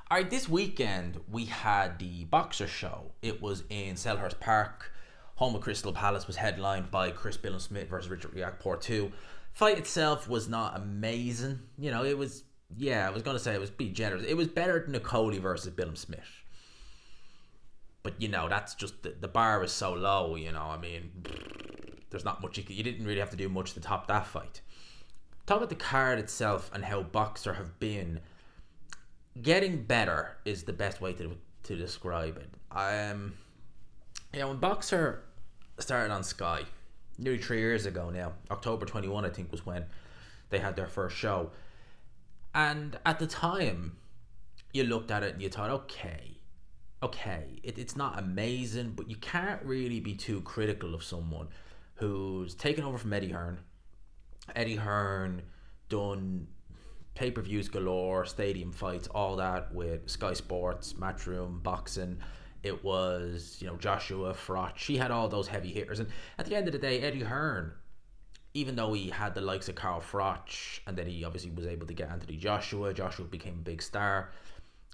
All right, this weekend we had the Boxer show. It was in Selhurst Park. Home of Crystal Palace was headlined by Chris Smith versus Richard Riakporhe 2. Fight itself was not amazing. You know, it was, I was going to say it was be generous. It was better than Nicoli versus Billum Smith. But, that's just, the bar is so low, I mean, there's not much, you didn't really have to do much to top that fight. Talk about the card itself and how Boxer have been getting better is the best way to describe it. When Boxer started on Sky nearly 3 years ago now, October 21 I think was when they had their first show, and at the time you looked at it and you thought, it's not amazing, but you can't really be too critical of someone who's taken over from Eddie Hearn. Eddie Hearn done pay-per-views galore, stadium fights, all that with Sky Sports, Matchroom, boxing. It was, Joshua, Froch. He had all those heavy hitters. And at the end of the day, Eddie Hearn, even though he had the likes of Carl Froch, and then he obviously was able to get Anthony Joshua became a big star.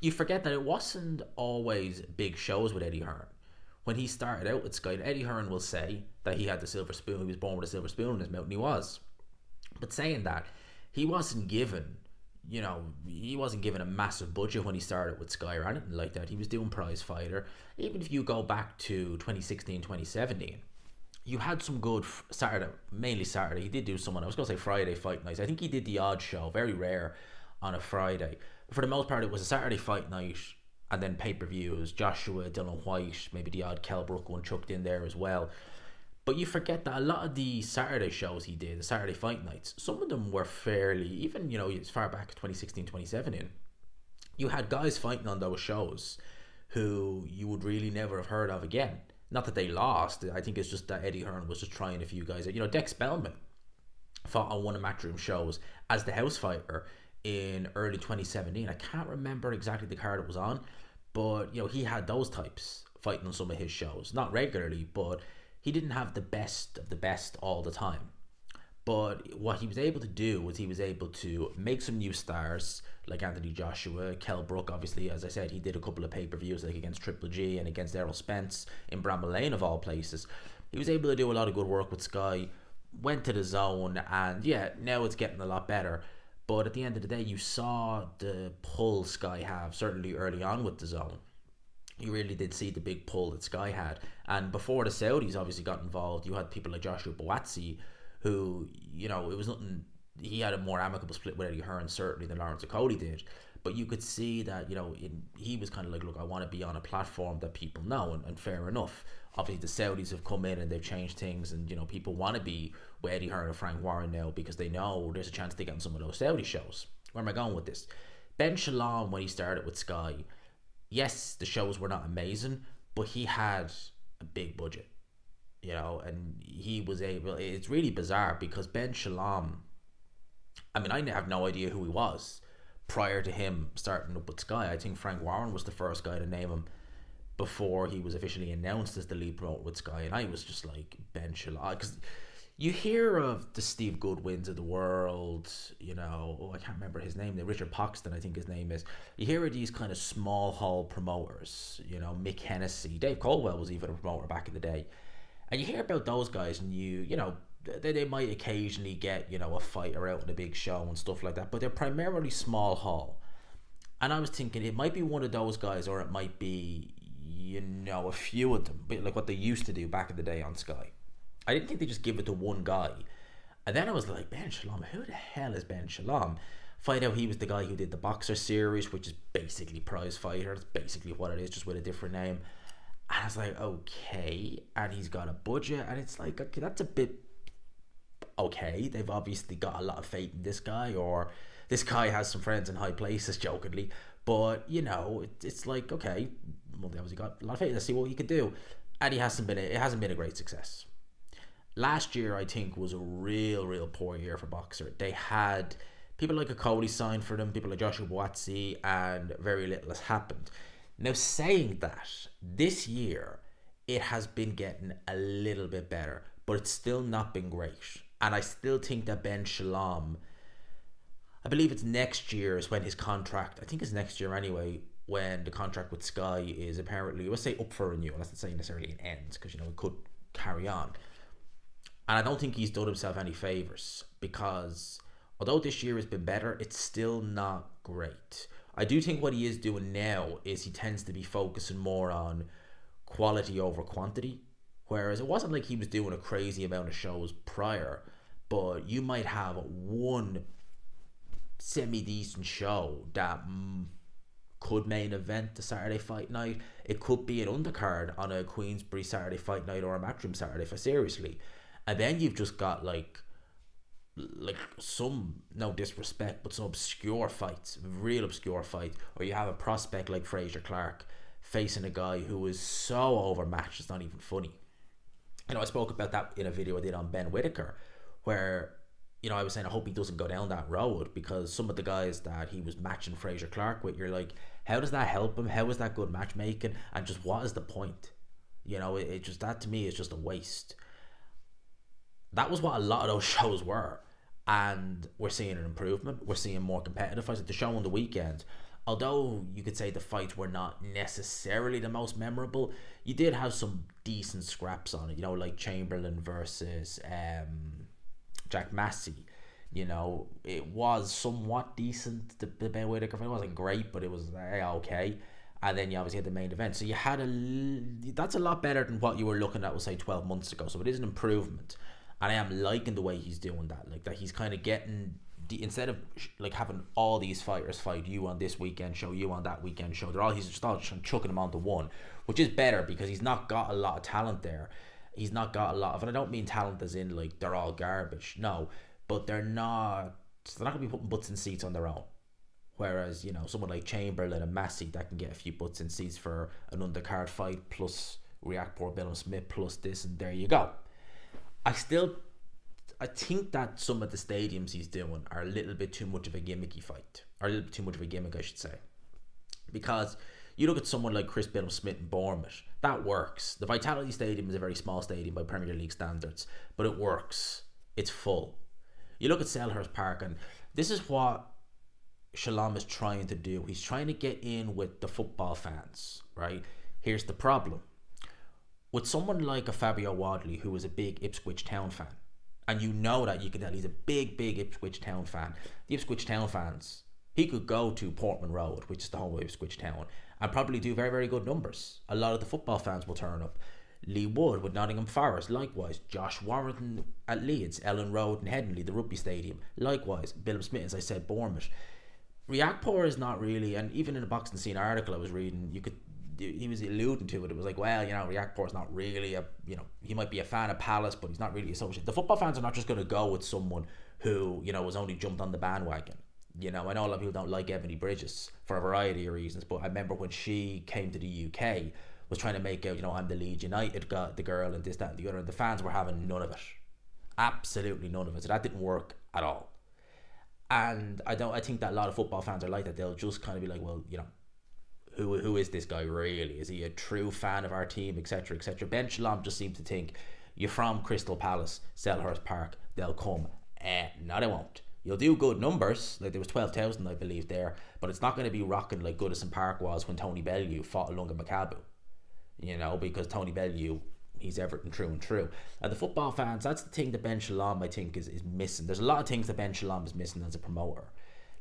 You forget that it wasn't always big shows with Eddie Hearn. When he started out with Sky, Eddie Hearn will say that he had the silver spoon. He was born with a silver spoon in his mouth, and he was. But saying that, he wasn't given a massive budget when he started with Sky or anything like that. He was doing Prize Fighter. Even if you go back to 2016, 2017, you had some good mainly Saturday. He did do someone, I was going to say Friday fight nights. I think he did the odd show, very rare, on a Friday. But for the most part, it was a Saturday fight night and then pay-per-views. Joshua, Dylan White, maybe the odd Kell Brook one chucked in there as well. But you forget that a lot of the Saturday shows he did, the Saturday fight nights, some of them were fairly, even, as far back 2016, 2017, you had guys fighting on those shows who you would really never have heard of again. Not that they lost. I think it's just that Eddie Hearn was just trying a few guys. Dex Spellman fought on one of Matchroom shows as the house fighter in early 2017. I can't remember exactly the card it was on, but, he had those types fighting on some of his shows. Not regularly, but he didn't have the best of the best all the time. But what he was able to do was he was able to make some new stars like Anthony Joshua, Kell Brook, obviously, as I said, he did a couple of pay-per-views like against Triple G and against Errol Spence in Bramall Lane of all places. He was able to do a lot of good work with Sky, went to the Zone, and now it's getting a lot better. But at the end of the day, you saw the pull Sky have, certainly early on with the Zone. You really did see the big pull that Sky had. And before the Saudis obviously got involved, you had people like Joshua Boazzi, who, it was nothing. He had a more amicable split with Eddie Hearn, certainly, than Lawrence Okoli did. But you could see that, he was kind of like, look, I want to be on a platform that people know, and fair enough. Obviously, the Saudis have come in and they've changed things, and, people want to be with Eddie Hearn or Frank Warren now because they know there's a chance they get on some of those Saudi shows. Where am I going with this? Ben Shalom, when he started with Sky, yes, the shows were not amazing, but he had a big budget, and he was able. It's really bizarre because Ben Shalom, I mean, I have no idea who he was prior to him starting up with Sky. I think Frank Warren was the first guy to name him before he was officially announced as the lead promoter with Sky, and I was just like, Ben Shalom, because you hear of the Steve Goodwins of the world, I can't remember his name, Richard Poxton, I think his name is. You hear of these kind of small hall promoters, Mick Hennessy, Dave Colwell was even a promoter back in the day. And you hear about those guys and they might occasionally get, a fighter out in a big show and stuff like that, but they're primarily small hall. And I was thinking it might be one of those guys, or it might be, a few of them, like what they used to do back in the day on Sky. I didn't think they just give it to one guy. And then I was like, Ben Shalom, who the hell is Ben Shalom? Find out he was the guy who did the Boxer series, which is basically Prize Fighter. It's basically what it is, just with a different name. And I was like, okay. And he's got a budget. And it's like, okay, that's a bit okay. They've obviously got a lot of faith in this guy, or this guy has some friends in high places, jokingly. But, it's like, okay, well, they obviously got a lot of faith. Let's see what he can do. And it hasn't been a great success. Last year, I think, was a real poor year for Boxer. They had people like Okoli signed for them, people like Joshua Boazzi, and very little has happened. Now, saying that, this year, it has been getting a little bit better, but it's still not been great. And I still think that Ben Shalom, I believe it's next year is when his contract, I think it's next year anyway, when the contract with Sky is apparently, let's say, up for renewal. Let's not say necessarily it ends, because it could carry on. And I don't think he's done himself any favours, because although this year has been better, it's still not great. I do think what he is doing now is he tends to be focusing more on quality over quantity, whereas it wasn't like he was doing a crazy amount of shows prior, but you might have one semi-decent show that could main event the Saturday fight night. It could be an undercard on a Queensbury Saturday fight night or a Matchroom Saturday fight, seriously. And then you've just got like some, no disrespect, but some obscure fights, real obscure fights, or you have a prospect like Fraser Clark facing a guy who is so overmatched it's not even funny. I spoke about that in a video I did on Ben Whittaker, where I was saying I hope he doesn't go down that road, because some of the guys that he was matching Fraser Clark with, you're like, how does that help him? How is that good matchmaking? And just what is the point? It just, that to me is just a waste. That was what a lot of those shows were, and we're seeing an improvement. We're seeing more competitive fights. Like the show on the weekend, although you could say the fights were not necessarily the most memorable, you did have some decent scraps on it. Like Chamberlain versus Jack Massey. It was somewhat decent. The Ben Whittaker fight, it wasn't great, but it was okay. And then you obviously had the main event. So you had that's a lot better than what you were looking at, we'll say, 12 months ago. So it is an improvement. And I am liking the way he's doing that. Like that he's kind of getting, instead of like having all these fighters fight you on this weekend show, you on that weekend show, he's just all chucking them onto one, which is better, because he's not got a lot of talent there. He's not got a lot of, and I don't mean talent as in like they're all garbage, no, but they're not going to be putting butts in seats on their own. Whereas, someone like Chamberlain and Massey, that can get a few butts in seats for an undercard fight, plus Reactport, Billum Smith, plus this, and there you go. I think that some of the stadiums he's doing are a little bit too much of a gimmicky fight, or a little bit too much of a gimmick, I should say. Because you look at someone like Chris Billum Smith in Bournemouth, that works. The Vitality Stadium is a very small stadium by Premier League standards, but it works. It's full. You look at Selhurst Park, and this is what Shalom is trying to do. He's trying to get in with the football fans, right? Here's the problem. With someone like a Fabio Wadley, who is a big Ipswich Town fan, and you can tell he's a big Ipswich Town fan. The Ipswich Town fans, he could go to Portman Road, which is the home of Ipswich Town, and probably do very, very good numbers. A lot of the football fans will turn up. Lee Wood with Nottingham Forest, likewise. Josh Warrington at Leeds, Ellen Road and Headingley, the rugby stadium, likewise. Billum Smith, as I said, Bournemouth. Reactport is not really, and even in the Boxing Scene article I was reading, he was alluding to it. It was like, well, Reactport's not really he might be a fan of Palace, but he's not really associated. The football fans are not just going to go with someone who, was only jumped on the bandwagon. I know a lot of people don't like Ebony Bridges for a variety of reasons, but I remember when she came to the UK, was trying to make out, I'm the Leeds United the girl and this, that, and the other, and the fans were having none of it. Absolutely none of it. So that didn't work at all. And I think that a lot of football fans are like that. They'll just kind of be like, well, who is this guy really? Is he a true fan of our team, etc., etc.? Ben Shalom just seems to think, you're from Crystal Palace, Selhurst Park, they'll come. No, they won't. You'll do good numbers, like there was 12,000, I believe, there, but it's not going to be rocking like Goodison Park was when Tony Bellew fought Lunga Macabu. Because Tony Bellew, he's Everton true and true. And the football fans, that's the thing that Ben Shalom, I think, is missing. There's a lot of things that Ben Shalom is missing as a promoter.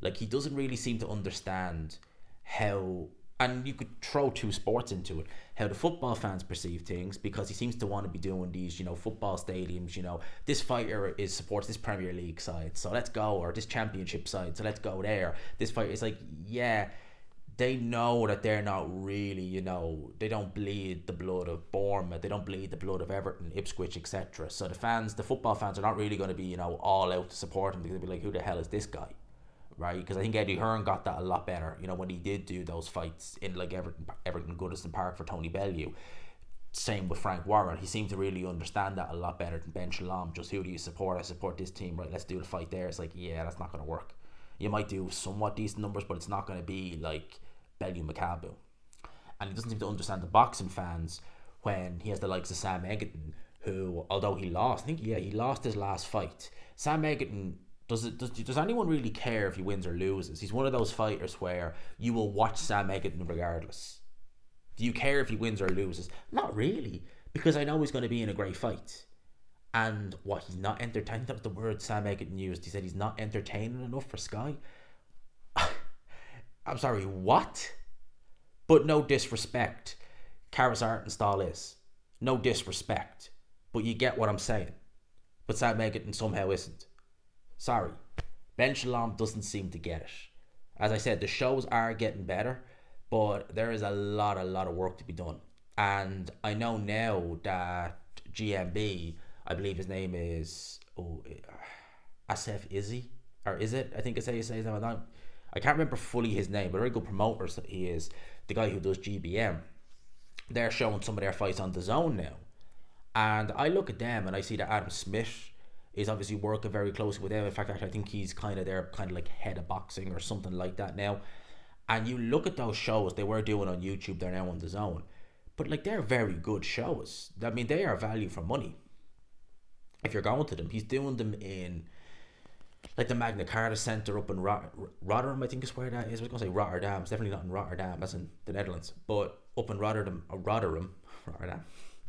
Like, he doesn't really seem to understand how, and you could throw two sports into it, how the football fans perceive things, because he seems to want to be doing these, football stadiums, this fighter supports this Premier League side, so let's go, or this Championship side, so let's go there. This fighter is like, yeah, they know that they're not really, they don't bleed the blood of Bournemouth, they don't bleed the blood of Everton, Ipswich, etc. So the football fans are not really going to be, all out to support him, because they'll be like, who the hell is this guy? Right? Because I think Eddie Hearn got that a lot better, when he did do those fights in like Everton Goodison Park for Tony Bellew. Same with Frank Warren. He seemed to really understand that a lot better than Ben Shalom. Just, who do you support? I support this team, right? Let's do the fight there. It's like, yeah, that's not going to work. You might do somewhat decent numbers, but it's not going to be like Bellew Macabu. And he doesn't seem to understand the boxing fans when he has the likes of Sam Egerton, who, although he lost, I think, he lost his last fight. Sam Egerton Does anyone really care if he wins or loses? He's one of those fighters where you will watch Sam Egerton regardless. Do you care if he wins or loses? Not really, because I know he's going to be in a great fight. And what, he's not entertaining? That was the word Sam Egerton used. He said he's not entertaining enough for Sky. I'm sorry, what? But no disrespect. Karas Artenstall is. No disrespect. But you get what I'm saying. But Sam Egerton somehow isn't. Sorry. Ben Shalom doesn't seem to get it. As I said, the shows are getting better, but there is a lot of work to be done. And I know now that GMB, I believe his name is Asif Izzy, or is it? I think it's how you say his name. I can't remember fully his name, but a very good promoter he is, the guy who does GBM. They're showing some of their fights on DAZN now. And I look at them and I see that Adam Smith is obviously working very closely with them. In fact, I think he's kind of like head of boxing or something like that now. And you look at those shows they were doing on YouTube, they're now on DAZN. But like, they're very good shows. I mean, they are value for money. If you're going to them, he's doing them in like the Magna Carta Centre up in Rotterdam, I think is where that is. I was going to say Rotterdam. It's definitely not in Rotterdam, as in the Netherlands. But up in Rotterdam.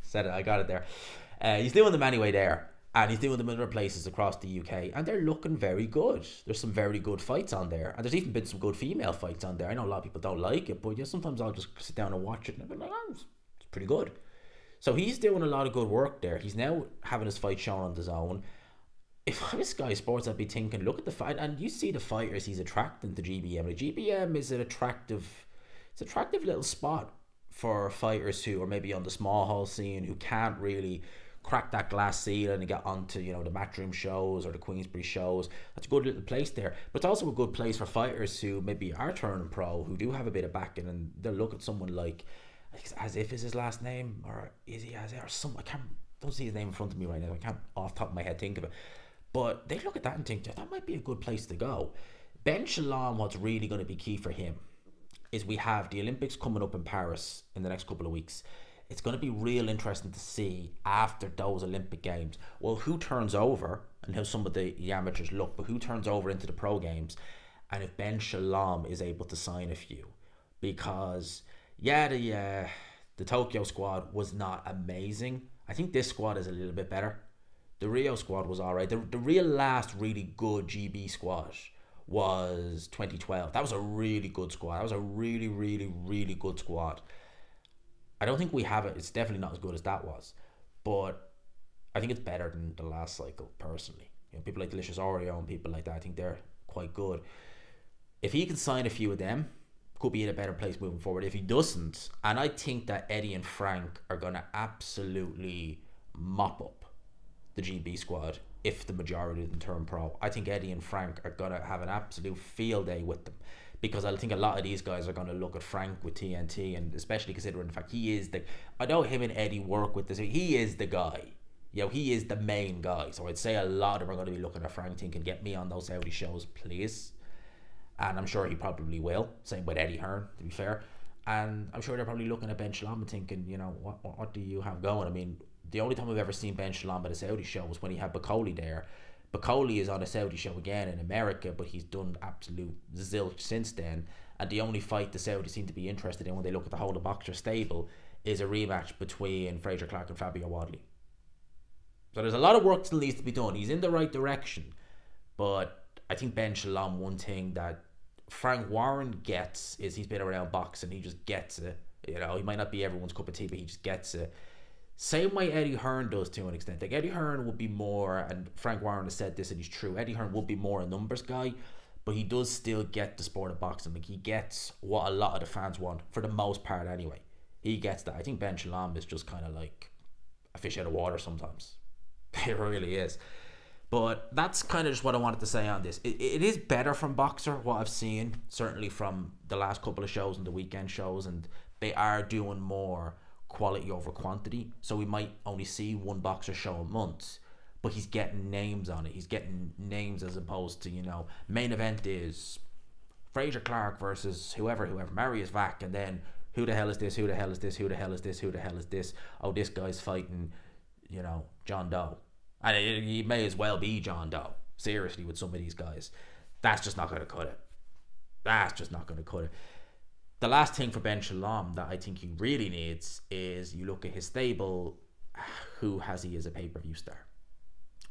Said it, I got it there. He's doing them anyway there. And he's doing them in other places across the UK. And they're looking very good. There's some very good fights on there. And there's even been some good female fights on there. I know a lot of people don't like it, but yeah, sometimes I'll just sit down and watch it and I'll be like, oh, it's pretty good. So he's doing a lot of good work there. He's now having his fight shown on DAZN. If I was Sky Sports, I'd be thinking, look at the fight, and you see the fighters he's attracting to GBM. Like, GBM is an attractive little spot for fighters who are maybe on the small hall scene, who can't really crack that glass ceiling and get onto, you know, the Matchroom shows or the Queensbury shows. That's a good little place there. But it's also a good place for fighters who maybe are turning pro, who do have a bit of backing, and they'll look at someone like, as if is his last name, or is he as or some, don't see his name in front of me right now. I can't off the top of my head think of it. But they look at that and think that might be a good place to go. Ben Shalom, what's really going to be key for him is we have the Olympics coming up in Paris in the next couple of weeks. It's going to be real interesting to see after those Olympic Games, well, who turns over and how some of the amateurs look, but who turns over into the pro games, and if Ben Shalom is able to sign a few. Because, yeah, the Tokyo squad was not amazing. I think this squad is a little bit better. The Rio squad was alright. The real last really good GB squad was 2012. That was a really good squad. That was a really, really, really good squad. I don't think we have it. It's definitely not as good as that was. But I think it's better than the last cycle, personally. You know, people like Delicious Oreo and people like that, I think they're quite good. If he can sign a few of them, could be in a better place moving forward. If he doesn't, and I think that Eddie and Frank are going to absolutely mop up the GB squad if the majority of them turn pro. I think Eddie and Frank are going to have an absolute field day with them, because I think a lot of these guys are going to look at Frank with TNT, and especially considering the fact he is I know him and Eddie work with this, he is the guy. You know, he is the main guy. So I'd say a lot of them are going to be looking at Frank thinking, get me on those Saudi shows, please. And I'm sure he probably will. Same with Eddie Hearn, to be fair. And I'm sure they're probably looking at Ben Shalom and thinking, you know, what do you have going? I mean, the only time I've ever seen Ben Shalom at a Saudi show was when he had Bakoli there. Bakoli is on a Saudi show again in America, but he's done absolute zilch since then. And the only fight the Saudis seem to be interested in when they look at the whole of Boxer stable is a rematch between Fraser Clark and Fabio Wadley. So there's a lot of work still needs to be done. He's in the right direction. But I think Ben Shalom, one thing that Frank Warren gets is he's been around boxing. He just gets it. You know, he might not be everyone's cup of tea, but he just gets it. Same way Eddie Hearn does to an extent. Like, Eddie Hearn would be more, and Frank Warren has said this and he's true, Eddie Hearn would be more a numbers guy, but he does still get the sport of boxing. Like, he gets what a lot of the fans want, for the most part anyway. He gets that. I think Ben Shalom is just kind of like a fish out of water sometimes. It really is. But that's kind of just what I wanted to say on this. It is better from Boxer, what I've seen, certainly from the last couple of shows and the weekend shows, and they are doing more quality over quantity. So we might only see one Boxer show a month, but he's getting names on it. He's getting names as opposed to, you know, main event is Fraser Clark versus whoever, Marius Vac, and then who the hell is this, who the hell is this, who the hell is this, who the hell is this? Oh, this guy's fighting, you know, John Doe. And he may as well be John Doe. seriously with some of these guys. That's just not going to cut it. That's just not going to cut it. The last thing for Ben Shalom that I think he really needs is you look at his stable. Who has he as a pay-per-view star?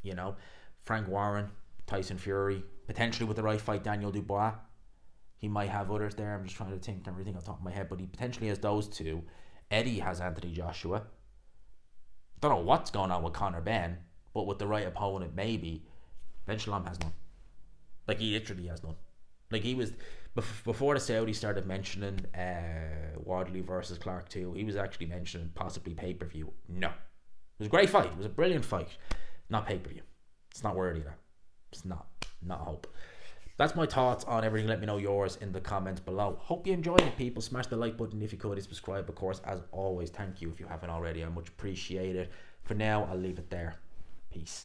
You know, Frank Warren, Tyson Fury, potentially with the right fight, Daniel Dubois. He might have others there. I'm just trying to think everything on top of my head, but he potentially has those two. Eddie has Anthony Joshua. Don't know what's going on with Conor Ben, but with the right opponent, maybe. Ben Shalom has none. Like, he literally has none. Like, he was, before the Saudis started mentioning Wardley versus Clark 2, he was actually mentioning possibly pay-per-view. No. It was a great fight. It was a brilliant fight. Not pay-per-view. It's not worthy of that. It's not a hope. That's my thoughts on everything. Let me know yours in the comments below. Hope you enjoyed it, people. Smash the like button if you could. Subscribe, of course. As always, thank you if you haven't already. I much appreciate it. For now, I'll leave it there. Peace.